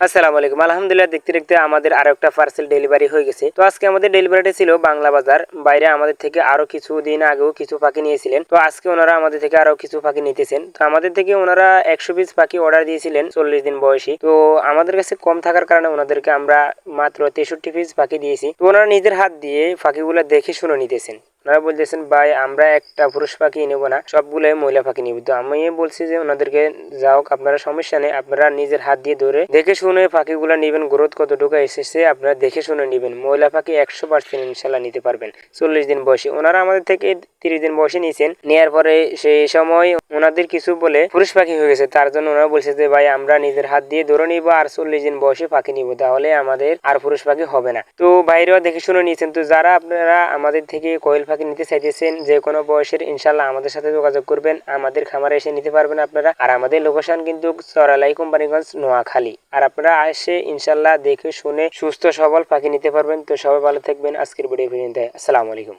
আসসালামু আলাইকুম। আলহামদুলিল্লাহ, দেখতে দেখতে আমাদের আরো একটা পার্সেল ডেলিভারি হয়ে গেছে। তো আজকে আমাদের ডেলিভারিটা ছিল বাংলা বাজার। বাইরে আমাদের থেকে আরো কিছু দিন আগেও কিছু পাখি নিয়েছিলেন। তো আজকে ওনারা আমাদের থেকে আরো কিছু পাখি নিতেছেন। তো আমাদের থেকে ওনারা 100 পিস পাখি অর্ডার দিয়েছিলেন 40 দিন বয়সী। তো আমাদের কাছে কম থাকার কারণে ওনাদেরকে আমরা মাত্র 63 পিস পাখি দিয়েছি। তো ওনারা নিজের হাত দিয়ে পাখিগুলো দেখে শুনে নিতেছেন। ওনারা বলতেছেন, ভাই আমরা একটা পুরুষ পাখি নেবো না, সবগুলোই মহিলা পাখি নিব। তো আমি বলছি যে ওনাদেরকে, যাও আপনারা সমস্যা নেই, আপনারা নিজের হাত দিয়ে ধরে দেখে শুনে পাখিগুলো নেবেন। গ্রোথ কতটুকু এসেছে আপনারা দেখে শুনে নেবেন। মহিলা পাখি 100% ইনশাল্লাহ নিতে পারবেন 40 দিন বয়সে। ওনারা আমাদের থেকে 30 দিন বয়সে নিয়েছেন। নেওয়ার পরে সেই সময় ওনাদের কিছু বলে পুরুষ পাখি হয়ে গেছে। তার জন্য ওনারা বলছে যে ভাই আমরা নিজের হাত দিয়ে ধরে নিব আর 40 দিন বয়সে পাখি নিব, তাহলে আমাদের আর পুরুষ পাখি হবে না। তো বাইরেও দেখে শুনে নিয়েছেন। তো যারা আপনারা আমাদের থেকে কোয়েল পাখি নিতে চাইতেছেন যে কোনো বয়সের, ইনশাল্লাহ আমাদের সাথে যোগাযোগ করবেন। আমাদের খামারে এসে নিতে পারবেন আপনারা। আর আমাদের লোকেশন কিন্তু চরালাই, কোম্পানিগঞ্জ, নোয়াখালী। আর আপনারা এসে ইনশাল্লাহ দেখে শুনে সুস্থ সবল পাখি নিতে পারবেন। তো সবাই ভালো থাকবেন। আজকের ভিডিও পর্যন্ত। আসসালামু আলাইকুম।